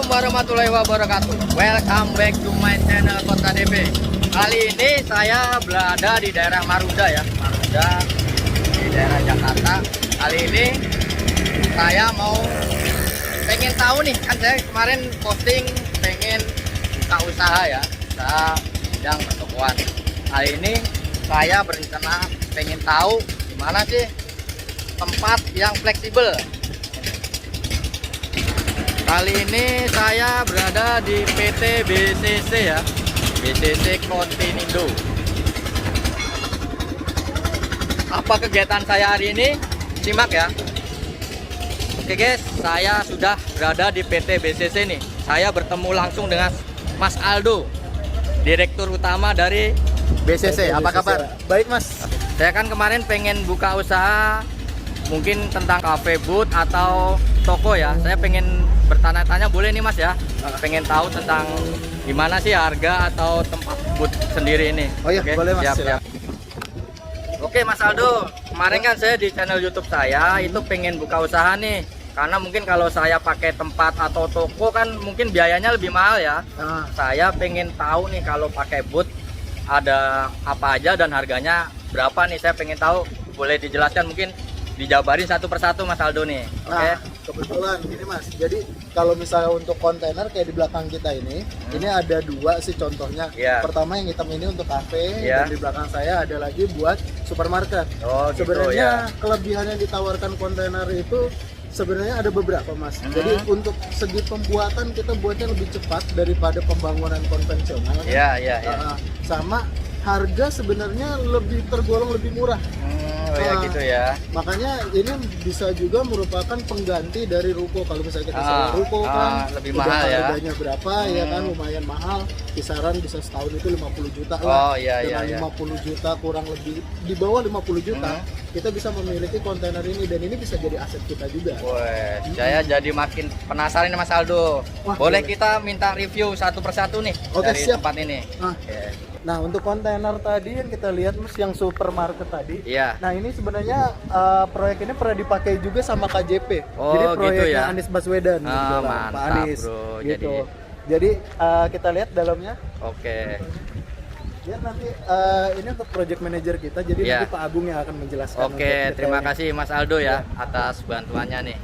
warahmatullahi wabarakatuh. Welcome back to my channel Kota DP. Kali ini saya berada di daerah Marunda ya, Marunda di daerah Jakarta. Kali ini saya pengen tahu nih, kan saya kemarin posting pengen buka usaha ya, usaha bidang pertokoan. Kali ini saya berencana pengen tahu gimana sih tempat yang fleksibel. Kali ini saya berada di PT BCC ya, BCC Continindo. Apa kegiatan saya hari ini? Simak ya. Oke guys, saya sudah berada di PT BCC nih. Saya bertemu langsung dengan Mas Aldo, Direktur Utama dari BCC. Apa kabar? Baik Mas. Saya kan kemarin pengen buka usaha mungkin tentang cafe booth atau toko ya. Saya pengen bertanya-tanya, boleh nih Mas ya? Pengen tahu tentang gimana sih harga atau tempat booth sendiri ini. Oh iya, oke, boleh Mas. siap. Oke Mas Aldo, kemarin kan saya di channel YouTube saya itu pengen buka usaha nih. Karena mungkin kalau saya pakai tempat atau toko kan mungkin biayanya lebih mahal ya. Saya pengen tahu nih kalau pakai booth ada apa aja dan harganya berapa nih. Saya pengen tahu, boleh dijelaskan mungkin dijabarin satu persatu Mas Aldo nih. Nah, kebetulan gini Mas. Jadi kalau misalnya untuk kontainer kayak di belakang kita ini ada dua sih contohnya. Pertama yang hitam ini untuk kafe, dan di belakang saya ada lagi buat supermarket. Sebenarnya kelebihan yang ditawarkan kontainer itu sebenarnya ada beberapa Mas. Jadi untuk segi pembuatan kita buatnya lebih cepat daripada pembangunan konvensional. Sama harga sebenarnya lebih tergolong lebih murah. Gitu ya. Makanya ini bisa juga merupakan pengganti dari ruko. Kalau misalnya kita sewa ruko kan lebih mahal ya. Harganya berapa ya kan, lumayan mahal. Kisaran bisa setahun itu 50 juta lah. Dengan 50 juta kurang lebih di bawah 50 juta kita bisa memiliki kontainer ini, dan ini bisa jadi aset kita juga. Saya jadi makin penasaran Mas Aldo. Boleh kita minta review satu persatu nih dari tempat ini. Nah, untuk kontainer tadi yang kita lihat Mas, yang supermarket tadi. Nah, ini sebenarnya proyek ini pernah dipakai juga sama KJP. Jadi proyeknya gitu ya? Anies Baswedan, mantap, Pak Anies. Bro. Gitu. Jadi kita lihat dalamnya. Ya nanti ini untuk project manager kita. Jadi nanti Pak Agung yang akan menjelaskan. Terima kasih Mas Aldo ya atas bantuannya nih.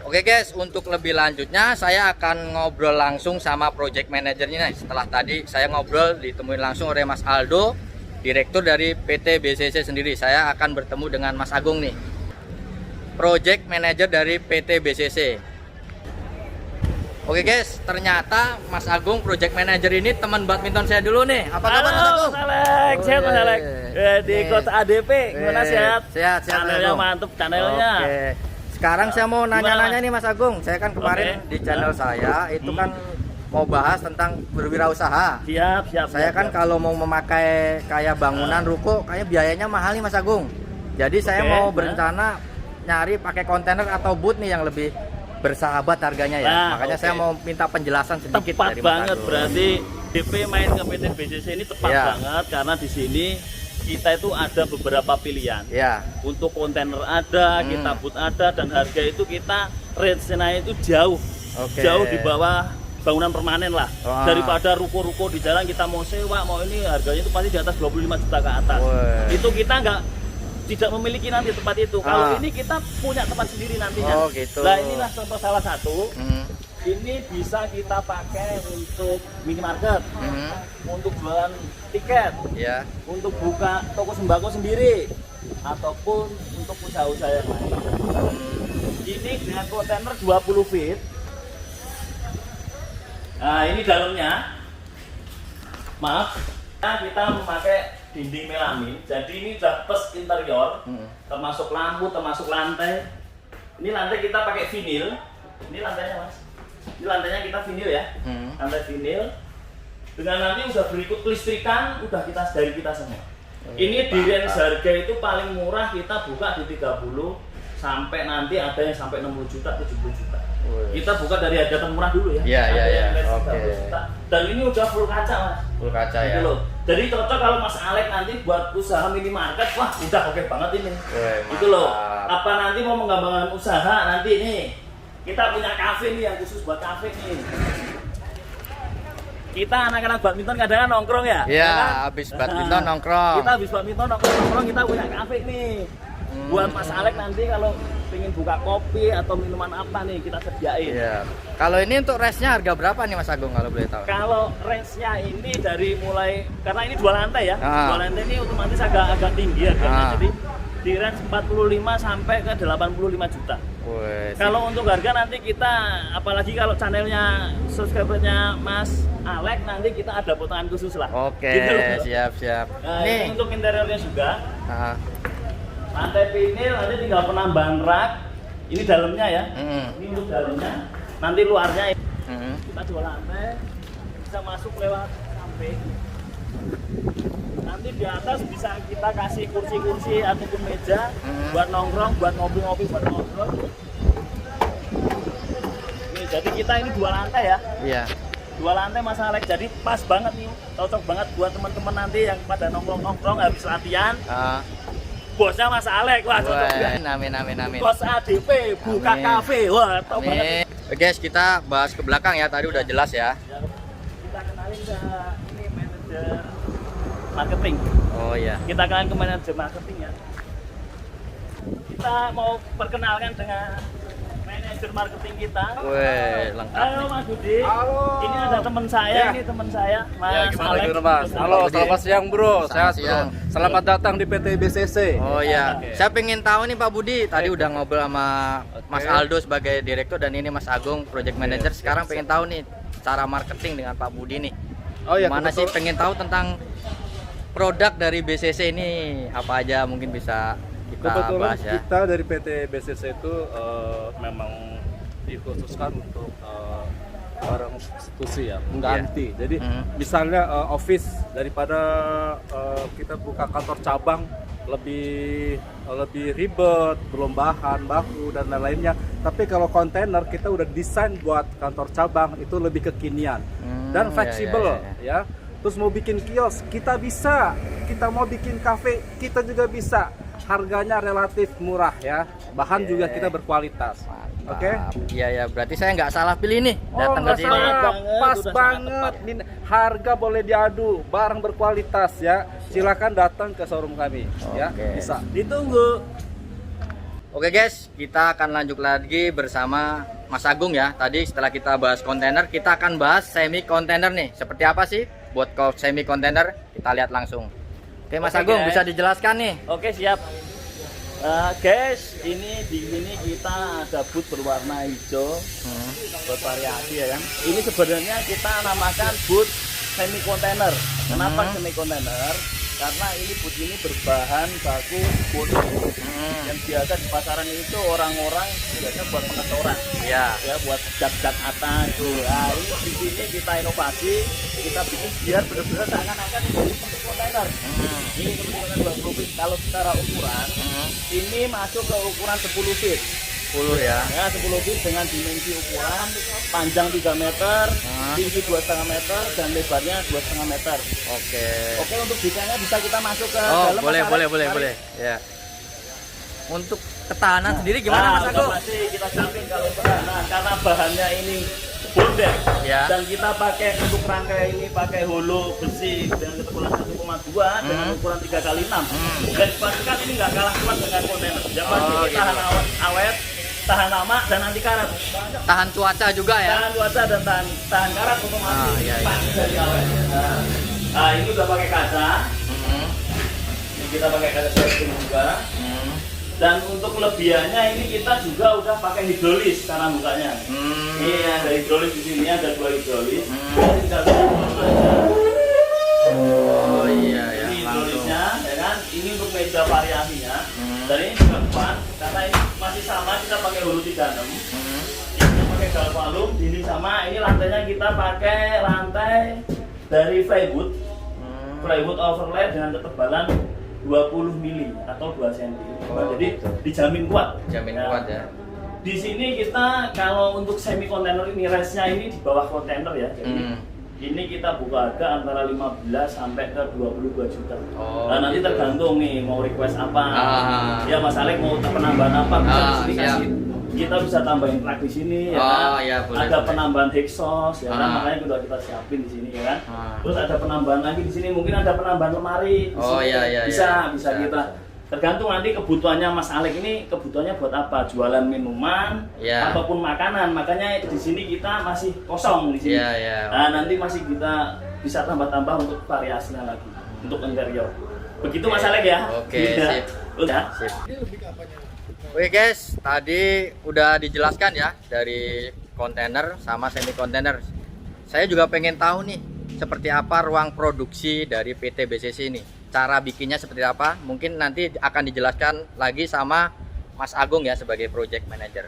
Oke guys, untuk lebih lanjutnya saya akan ngobrol langsung sama project manajernya nih. Setelah tadi saya ngobrol ditemuin langsung oleh Mas Aldo, direktur dari PT BCC sendiri. Saya akan bertemu dengan Mas Agung nih, project manager dari PT BCC. Oke guys, ternyata Mas Agung project manager ini teman badminton saya dulu nih. Apa kabar Mas Agung? Alek, sehat Mas Alek. Di Kota ADP, gimana sehat? Sehat. Channelnya mantep, channelnya. Sekarang saya mau nanya-nanya nih Mas Agung. Saya kan kemarin di channel saya itu kan mau bahas tentang berwirausaha. Siap. Saya kan kalau mau memakai kayak bangunan ruko, kayak biayanya mahal nih Mas Agung. Jadi saya mau berencana nyari pakai kontainer atau booth nih yang lebih bersahabat harganya ya. Makanya saya mau minta penjelasan sedikit dari Mas Agung. Tepat banget, berarti DP main ke PT BCC ini tepat banget karena di sini kita itu ada beberapa pilihan. Untuk kontainer ada, kita booth ada, dan harga itu kita rate-nya itu jauh di bawah bangunan permanen lah. Daripada ruko-ruko di jalan kita mau sewa, mau ini harganya itu pasti di atas 25 juta ke atas. Itu kita tidak memiliki nanti tempat itu. Kalau ini kita punya tempat sendiri nantinya. Nah, inilah contoh salah satu. Ini bisa kita pakai untuk minimarket, untuk jualan tiket, untuk buka toko sembako sendiri, ataupun untuk usaha-usaha yang lain. Ini dengan kontainer 20 feet. Nah, ini dalamnya. Maaf, kita memakai dinding melamin. Jadi ini sudah plus interior, termasuk lampu, termasuk lantai. Ini lantai kita pakai vinil. Ini lantainya Mas. Ini lantainya kita vinil ya, lantai vinil. Dengan nanti udah berikut kelistrikan, udah dari kita semua. Ini di range harga itu paling murah kita buka di 30 sampai nanti ada yang sampai 60 juta, 70 juta. Kita buka dari harga termurah dulu ya. Dan ini udah full kaca Mas. Full kaca gitu ya. Loh. Jadi cocok kalau Mas Alek nanti buat usaha minimarket, wah udah oke banget ini. Gitu loh. Apa nanti mau mengembangkan usaha nanti ini Kita punya kafe nih yang khusus buat kafe nih. Kita anak-anak badminton kadang-kadang nongkrong ya? Iya, habis badminton nongkrong. Kita habis badminton nongkrong, kita punya kafe nih. Buat Mas Alek nanti kalau pengen buka kopi atau minuman apa nih kita sediain. Iya. Kalau ini untuk range-nya harga berapa nih Mas Agung kalau boleh tahu? Kalau range-nya ini dari mulai, karena ini 2 lantai ya. 2 lantai ini otomatis agak tinggi harganya. Jadi di range 45 sampai ke 85 juta. Kalau untuk harga nanti kita, apalagi kalau channelnya subscribernya Mas Alek, nanti kita ada potongan khusus lah. Oke, gitu. siap. Nah, nih ini untuk interiornya juga. Lantai vinil nanti tinggal penambahan rak. Ini dalamnya ya. Ini untuk dalamnya. Nanti luarnya kita 2 lantai bisa masuk lewat samping. Nanti di atas bisa kita kasih kursi-kursi ataupun meja buat nongkrong, buat ngopi-ngopi, buat ngobrol. Nih, jadi kita ini 2 lantai ya. Iya. 2 lantai Mas Alek, jadi pas banget nih, cocok banget buat teman-teman nanti yang pada nongkrong-nongkrong habis latihan. Bosnya Mas Alek, wah cocok banget. Amin. Bos ADP buka kafe, wah top banget. Guys, kita bahas ke belakang ya, tadi udah jelas ya. Kita kenalin ke ini manajer marketing. Oh iya. Kita kenalin ke manajer marketing ya. Kita mau perkenalkan dengan manajer marketing kita. Wih, lengkap. Halo Mas Budi. Halo. Ini ada teman saya, ini teman saya, Mas Alek. Mas? Halo, selamat siang bro. Selamat Sehat siang. bro. Selamat datang di PT BCC. Oh iya. Saya pengen tahu nih Pak Budi, tadi udah ngobrol sama Mas Aldo sebagai direktur dan ini Mas Agung project manager. Sekarang pengen tahu nih cara marketing dengan Pak Budi nih. Oh iya. Mana sih pengen tahu tentang produk dari BCC ini apa aja, mungkin bisa kita Kebetulan bahas ya. kita dari PT BCC itu memang dikhususkan untuk barang substitusi ya, mengganti. Jadi misalnya office daripada kita buka kantor cabang lebih ribet, belum bahan baku dan lain-lainnya. Tapi kalau kontainer kita udah desain buat kantor cabang itu lebih kekinian dan fleksibel ya. Terus mau bikin kios kita bisa, kita mau bikin kafe kita juga bisa. Harganya relatif murah ya, bahan juga kita berkualitas. Oke? Iya, berarti saya nggak salah pilih nih datang ke sini. Pas banget. Harga boleh diadu, barang berkualitas ya. Silakan datang ke showroom kami ya, bisa. Ditunggu. Oke guys, kita akan lanjut lagi bersama Mas Agung ya. Tadi setelah kita bahas kontainer, kita akan bahas semi kontainer nih. Seperti apa sih buat semi kontainer? Kita lihat langsung. Oke Mas Agung, guys, bisa dijelaskan nih? Oke, siap. Guys, ini di sini kita ada boot berwarna hijau buat variasi ya kan. Ini sebenarnya kita namakan boot semi kontainer. Kenapa semi kontainer? Karena ini boot ini berbahan baku boot yang biasa di pasaran itu orang-orang biasa buat pengeboran. Ya, buat cat-cat atas itu. Nah, ini di sini kita inovasi, kita bikin biar benar-benar seakan-akan ini bentuk kontainer. Ini kebetulan 20 feet. Kalau secara ukuran, ini masuk ke ukuran 10 feet. 10 ya. Ya, 10 feet dengan dimensi ukuran panjang 3 meter, tinggi 2,5 meter dan lebarnya 2,5 meter. Oke, untuk desainnya bisa kita masuk ke dalam. Boleh. Ya. Untuk ketahanan sendiri gimana Mas Agung? Pasti kita jamin kalau ketahanan karena bahannya ini bondek ya. Dan kita pakai untuk rangkai ini pakai holo besi dengan ketebalan 1,2 dengan ukuran 3x6. Dan dipastikan ini nggak kalah kuat dengan kontainer. Yang pasti ini tahan awet, tahan lama dan anti karat. Tahan cuaca juga ya? Tahan cuaca dan tahan karat otomatis. Dari awet. Nah, ini udah pakai kaca. Ini kita pakai kaca setting juga. Dan untuk kelebihannya ini kita juga udah pakai hidrolis cara bukanya. Ini ada hidrolis di sini, ada 2 hidrolis. Oh iya ya. Ini hidrolisnya, ya kan? Ini untuk meja variasinya. Dan ini juga kuat karena ini masih sama kita pakai hulu 36. Ini pakai galvalum, ini sama. Ini lantainya kita pakai lantai dari plywood. Plywood overlay dengan ketebalan 20 mili atau 2 cm. Jadi dijamin kuat. Kuat ya. Di sini kita kalau untuk semi kontainer ini range-nya ini di bawah kontainer ya. Jadi ini kita buka harga antara 15 sampai ke 22 juta. Nah, nanti tergantung nih mau request apa. Ya Mas Alek mau penambahan apa bisa di sini kasih kita bisa tambahin rak di sini ya Oh, kan. iya, boleh, Ada boleh. penambahan exhaust ya kan, Ah. makanya udah kita siapin di sini ya kan. Ah. Terus ada penambahan lagi di sini, mungkin ada penambahan lemari. Di Oh, sini. iya, iya, bisa, iya. bisa kita. Tergantung nanti kebutuhannya Mas Alek ini, kebutuhannya buat apa? Jualan minuman Iya. ataupun makanan. Makanya di sini kita masih kosong di sini. Iya, iya. Nah, nanti masih kita bisa tambah-tambah untuk variasinya lagi untuk interior. Begitu Mas Alek ya. Oke, Iya. sip. Udah. Sip. Ini lebih ke apanya? Oke guys, tadi udah dijelaskan ya dari kontainer sama semi kontainer. Saya juga pengen tahu nih seperti apa ruang produksi dari PT BCC ini. Cara bikinnya seperti apa? Mungkin nanti akan dijelaskan lagi sama Mas Agung ya sebagai project manager.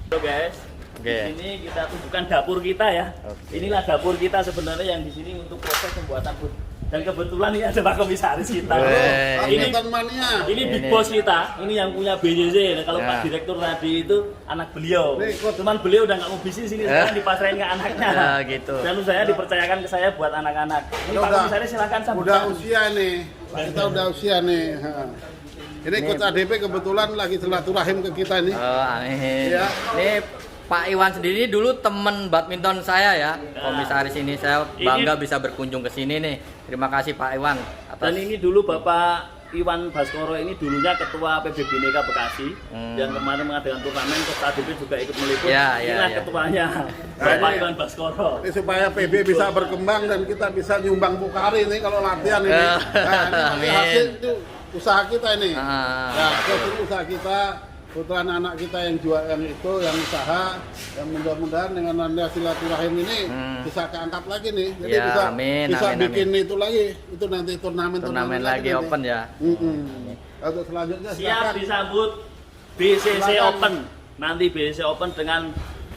Halo guys. Oke. Di sini kita tunjukkan dapur kita ya. Oke. Inilah dapur kita sebenarnya yang di sini untuk proses pembuatan food. Dan kebetulan ini ada Pak Komisaris kita. Weh, Ini mania. Ini big Ini. boss kita, ini yang punya BCC. Nah, kalau Ya. Pak Direktur tadi itu anak beliau. Nih, ikut. Cuman beliau udah nggak mau bisnis sini, sekarang dipasrahin ke anaknya. Ya, gitu. Dan saya dipercayakan ke saya buat anak-anak. Ini Pak Udah. Komisaris silakan Udah sambutan. usia nih, kita udah usia nih. Ha. Ini ikut ADP kebetulan lagi silaturahim ke kita nih. Oh, amin. Iya. Ini Pak Iwan sendiri dulu temen badminton saya ya. Komisaris ini saya bangga bisa berkunjung ke sini nih. Terima kasih Pak Iwan atas. Dan ini dulu Bapak Iwan Baskoro ini dulunya ketua PB Bineka Bekasi yang kemarin mengadakan turnamen, Ketua ADP juga ikut meliput. Ya, ya, Inilah ya. ketuanya Bapak Ya. Iwan Baskoro. Ini supaya PB bisa berkembang dan kita bisa nyumbang Bukari nih kalau latihan ini. Nah, ini Amin. hasil itu usaha kita ini. Ah. Nah, itu usaha kita. Kebetulan anak kita yang jual yang itu yang usaha, yang mudah-mudahan dengan anda silaturahim ini bisa keangkat lagi nih. Jadi Ya, bisa amin, bisa amin, bikin itu lagi. Itu nanti turnamen lagi nanti. open ya. Untuk selanjutnya Siap silakan. disambut BCC Silakan. Open. Nanti BCC Open dengan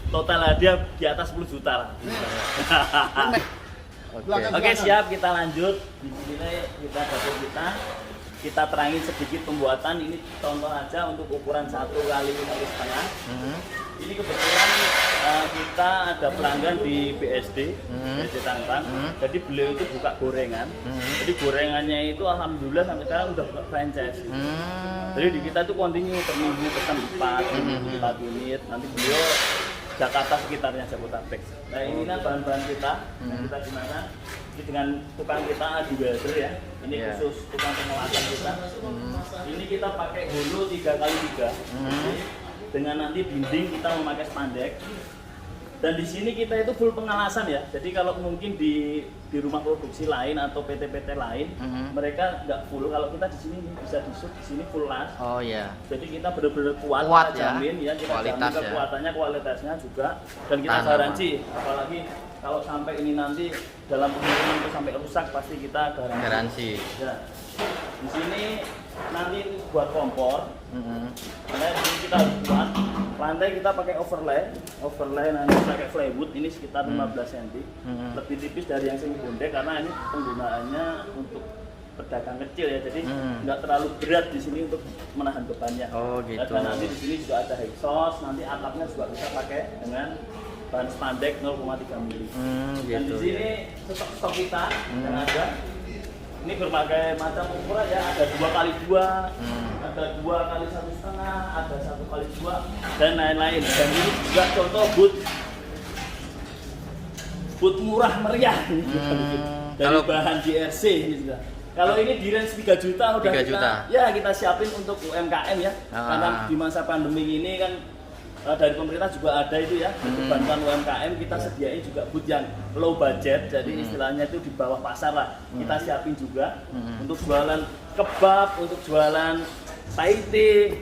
total hadiah di atas 10 juta lah. Silakan, Oke, silakan. siap, kita lanjut. Di sini kita dapur kita terangin sedikit pembuatan. Ini contoh aja untuk ukuran 1 kali 1,5. Ini kebetulan kita ada pelanggan di BSD, BSD Tangerang. Jadi beliau itu buka gorengan. Jadi gorengannya itu alhamdulillah sampai sekarang udah buka franchise. Jadi di kita itu kontinu per minggu pesan 4 unit. Nanti beliau Jakarta sekitarnya Jabodetabek. Nah inilah bahan-bahan kita. Kita gimana? Ini dengan tukang kita Adi Welder ya. Ini Yeah. khusus tukang pengelasan kita. Ini kita pakai hulu 3x3. Dengan nanti dinding kita memakai spandek. Dan di sini kita itu full pengelasan ya. Jadi kalau mungkin di rumah produksi lain atau PT-PT lain, mereka nggak full. Kalau kita di sini bisa disut di sini full las. Oh iya. Jadi kita benar-benar kuat, Kuat kita ya. jamin ya, kita Kualitas jamin ya. kekuatannya, kualitasnya juga, dan kita Tahan garansi. Apalagi kalau sampai ini nanti dalam pengiriman itu sampai rusak pasti kita garansi. Garansi. Ya. Di sini nanti buat kompor. Karena di sini kita harus buat lantai kita pakai overlay nanti pakai plywood ini sekitar 15 cm, lebih tipis dari yang semi bondek karena ini penggunaannya untuk pedagang kecil ya, jadi nggak terlalu berat di sini untuk menahan bebannya. Oh, gitu. Dan nanti di sini juga ada exhaust, nanti atapnya juga bisa pakai dengan bahan spandek 0,3 mili. Dan di Gitu. sini stok kita yang ada ini berbagai macam ukuran ya, ada 2x2, ada 2x1,5, ada 1x2 dan lain-lain. Dan ini juga contoh boot murah meriah dari Kalau- bahan JRC ini juga. Kalau ini di range 3 juta udah 3 kita juta. ya kita siapin untuk UMKM ya. Karena di masa pandemi ini kan dari pemerintah juga ada itu ya, untuk bantuan UMKM kita sediain juga boot yang low budget, jadi istilahnya itu di bawah pasar lah. Kita siapin juga untuk jualan kebab, untuk jualan Thai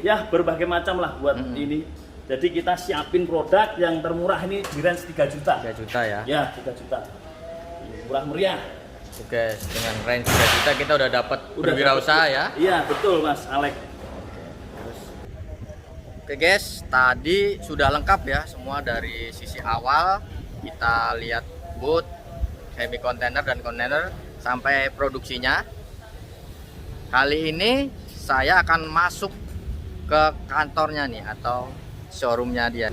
ya berbagai macam lah buat ini. Jadi kita siapin produk yang termurah ini di range 3 juta. 3 juta ya. Ya, 3 juta. Murah meriah. Oke, dengan range 3 juta kita udah dapat berwirausaha ya. Iya, betul Mas Alek. Oke guys, tadi sudah lengkap ya semua dari sisi awal. Kita lihat boot, semi kontainer dan kontainer sampai produksinya. Kali ini saya akan masuk ke kantornya nih atau showroomnya dia.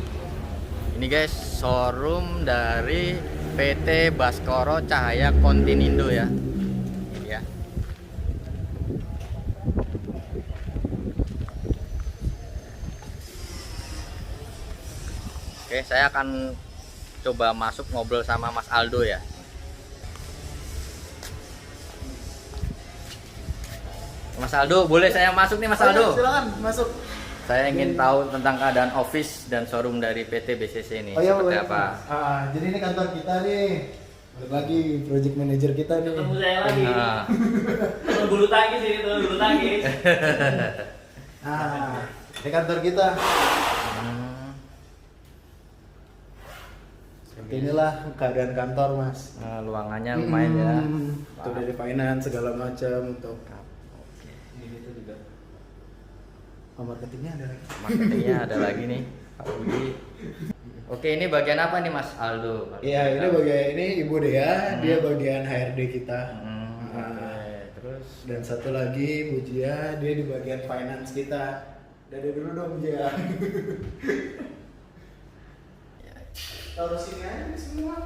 Ini guys, showroom dari PT Baskoro Cahaya Kontinindo ya. Ini ya. Oke, saya akan coba masuk ngobrol sama Mas Aldo ya. Mas Aldo, boleh saya masuk nih Mas Aldo? Silakan masuk. Saya ingin tahu tentang keadaan office dan showroom dari PT BCC ini. Oh iya, seperti boleh. apa? Jadi ini kantor kita nih. Balik lagi project manager kita nih. Ketemu saya lagi. Nah, Temen bulu tangkis ini, temen bulu tangkis. Nah, ini kantor kita. Seperti inilah keadaan kantor, Mas. ruangannya lumayan ya. Itu dari finance segala macam untuk ini itu juga. Marketingnya ada lagi. Marketingnya ada lagi nih, Pak Budi. Oke, ini bagian apa nih Mas Aldo? Iya, ini bagian ini Ibu Dea, dia bagian HRD kita. Terus Dan satu lagi Bu Jia, dia di bagian finance kita. Dari dulu dong Jia. Taruh sini aja semua.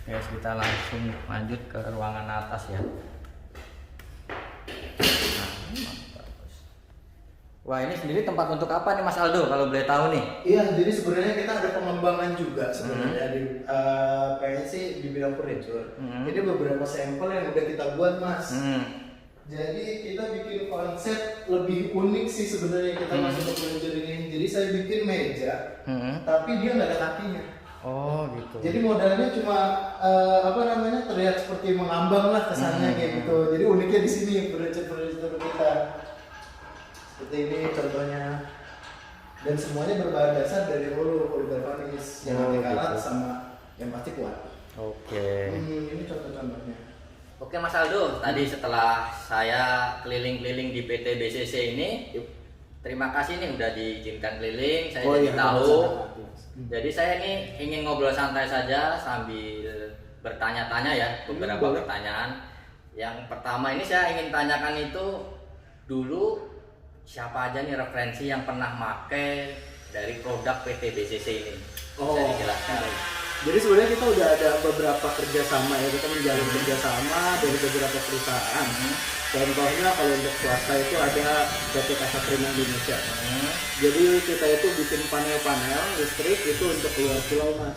guys, kita langsung lanjut ke ruangan atas ya. Bagus. Wah, ini sendiri tempat untuk apa nih Mas Aldo kalau boleh tahu nih? Iya, jadi sebenarnya kita ada pengembangan juga sebenarnya di kayaknya sih di bidang furniture. Ini beberapa sampel yang udah kita buat, Mas. Jadi kita bikin konsep lebih unik sih sebenarnya kita masuk ke furniture ini. Jadi saya bikin meja, tapi dia nggak ada kakinya. Oh gitu. Jadi modalnya cuma terlihat seperti mengambang lah kesannya kayak gitu. Jadi uniknya di sini furniture kita. Seperti ini contohnya. Dan semuanya berbahan dasar dari hulu galvanis yang anti karat sama yang pasti kuat. Oke. Ini contoh-contohnya. Oke Mas Aldo, tadi setelah saya keliling-keliling di PT BCC ini, terima kasih nih udah diizinkan keliling, saya jadi tahu. Jadi saya ini ingin ngobrol santai saja sambil bertanya-tanya ya, beberapa pertanyaan. Yang pertama ini saya ingin tanyakan itu dulu siapa aja nih referensi yang pernah make dari produk PT BCC ini? Bisa dijelaskan? Jadi sebenarnya kita udah ada beberapa kerjasama ya, kita menjalin kerjasama dari beberapa perusahaan. Contohnya kalau untuk swasta itu ada PT Kasaprima Indonesia. Jadi kita itu bikin panel-panel listrik itu untuk keluar pulau, Mas.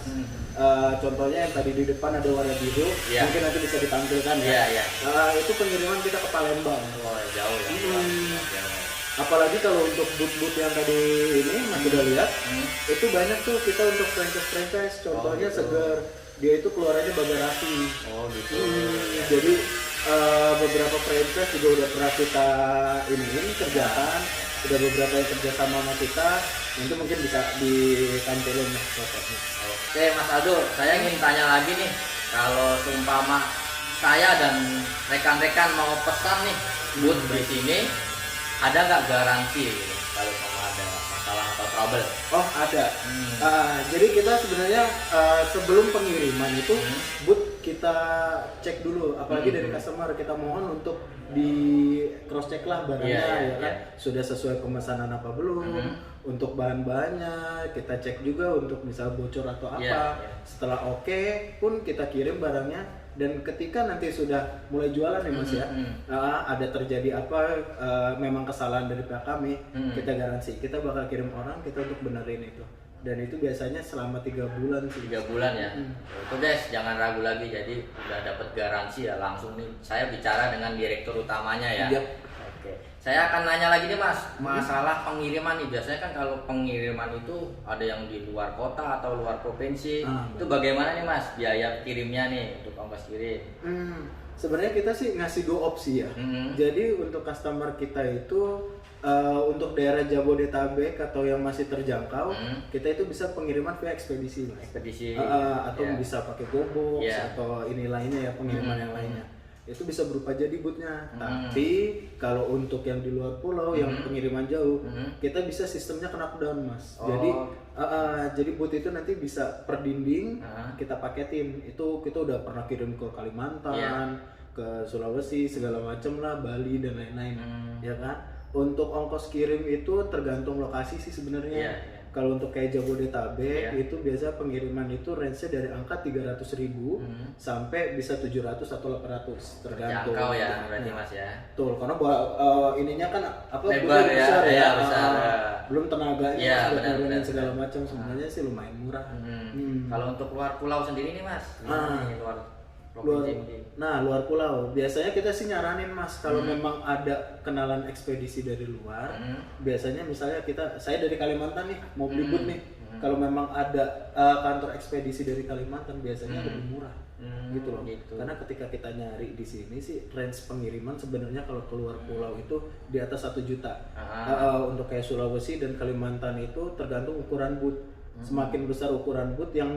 Contohnya yang tadi di depan ada warna biru, mungkin nanti bisa ditampilkan ya. Itu pengiriman kita ke Palembang. Oh jauh ya. Apalagi kalau untuk boot-boot yang tadi ini Mas udah lihat, itu banyak tuh kita untuk franchise. Contohnya Seger, dia itu keluarannya Bagarafi. Oh gitu. Jadi beberapa franchise juga udah pernah kita kerjakan. Udah beberapa yang kerja sama kita, nanti mungkin bisa ditampilin fotonya. Oke Mas Aldo, saya ingin tanya lagi nih, kalau seumpama saya dan rekan-rekan mau pesan nih boot di sini, ada nggak garansi kalau sama ada masalah atau trouble? Oh ada. Jadi kita sebenarnya sebelum pengiriman itu boot kita cek dulu, apalagi dari customer kita mohon untuk di cross check lah barangnya sudah sesuai pemesanan apa belum, untuk bahan-bahannya kita cek juga untuk misal bocor atau apa. Setelah oke pun kita kirim barangnya, dan ketika nanti sudah mulai jualan nih Mas ya, ada terjadi apa memang kesalahan dari pihak kami, kita garansi kita bakal kirim orang kita untuk benerin itu. Dan itu biasanya selama 3 bulan sih. 3 bulan ya. Itu guys, jangan ragu lagi, jadi udah dapat garansi ya, langsung nih saya bicara dengan direktur utamanya ya. Oke. Saya akan nanya lagi nih Mas, masalah pengiriman nih. Biasanya kan kalau pengiriman itu ada yang di luar kota atau luar provinsi. Itu bagaimana nih Mas biaya kirimnya nih untuk ongkos kirim? Sebenarnya kita sih ngasih 2 opsi ya. Jadi untuk customer kita itu untuk daerah Jabodetabek atau yang masih terjangkau, kita itu bisa pengiriman via ekspedisi. Atau bisa pakai GoBox atau ini lainnya ya, pengiriman yang lainnya. Itu bisa berupa jadi bootnya. Tapi kalau untuk yang di luar pulau, yang pengiriman jauh, kita bisa sistemnya knockdown Mas. Jadi boot itu nanti bisa per dinding kita paketin. Itu kita udah pernah kirim ke Kalimantan, ke Sulawesi segala macam lah, Bali dan lain-lain, ya kan. Untuk ongkos kirim itu tergantung lokasi sih sebenarnya. Kalau untuk kayak Jabodetabek itu biasa pengiriman itu range-nya dari angka 300.000 sampai bisa 700 atau 800 tergantung. Jangkau ya berarti Mas ya. Betul, karena ininya kan apa lebar ya, besar ya. Besar. belum tenaganya Iya, buat benar, nurunin benar, segala benar. macam, sebenarnya sih lumayan murah. Kalau untuk luar pulau sendiri nih Mas, ini luar provinsi mungkin. Nah, luar pulau biasanya kita sih nyaranin Mas kalau memang ada kenalan ekspedisi dari luar, biasanya misalnya saya dari Kalimantan nih mau beli boot nih, kalau memang ada kantor ekspedisi dari Kalimantan biasanya lebih murah. Gitu loh. Karena ketika kita nyari di sini sih range pengiriman sebenarnya kalau keluar pulau itu di atas 1 juta. Untuk kayak Sulawesi dan Kalimantan itu tergantung ukuran boot. Semakin besar ukuran boot yang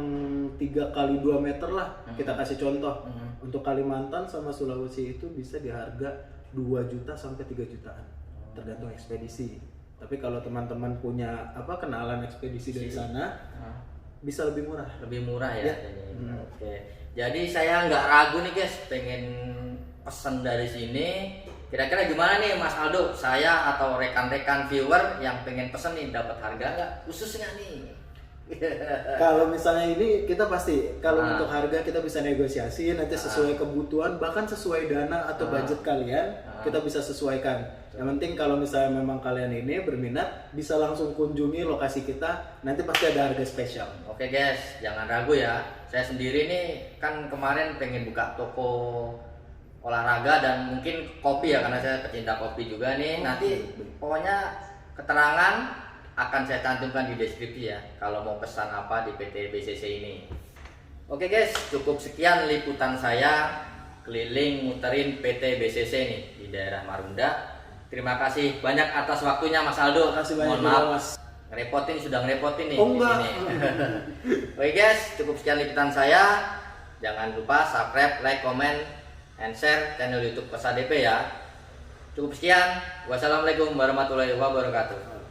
3 kali 2 meter lah, kita kasih contoh. Untuk Kalimantan sama Sulawesi itu bisa di harga 2 juta sampai 3 jutaan tergantung ekspedisi. Tapi kalau teman-teman punya kenalan ekspedisi dari sana bisa lebih murah. Lebih murah ya. Oke. Jadi saya nggak ragu nih guys, pengen pesan dari sini. Kira-kira gimana nih Mas Aldo? Saya atau rekan-rekan viewer yang pengen pesen nih dapat harga nggak? Khusus nggak nih? Kalau misalnya ini kita pasti kalau untuk harga kita bisa negosiasi nanti sesuai kebutuhan, bahkan sesuai dana atau budget kalian kita bisa sesuaikan. Yang penting kalau misalnya memang kalian ini berminat bisa langsung kunjungi lokasi kita, nanti pasti ada harga spesial. Oke guys, jangan ragu ya. Saya sendiri nih kan kemarin pengen buka toko olahraga dan mungkin kopi ya, karena saya pecinta kopi juga nih. Nanti pokoknya keterangan akan saya cantumkan di deskripsi ya kalau mau pesan apa di PT BCC ini. Oke guys, cukup sekian liputan saya keliling muterin PT BCC nih di daerah Marunda. Terima kasih banyak atas waktunya Mas Aldo. Mohon maaf Mas. Sudah ngerepotin nih Oh, di enggak. sini. Oke guys, cukup sekian liputan saya. Jangan lupa subscribe, like, comment, and share channel YouTube Kosa DP ya. Cukup sekian. Wassalamualaikum warahmatullahi wabarakatuh.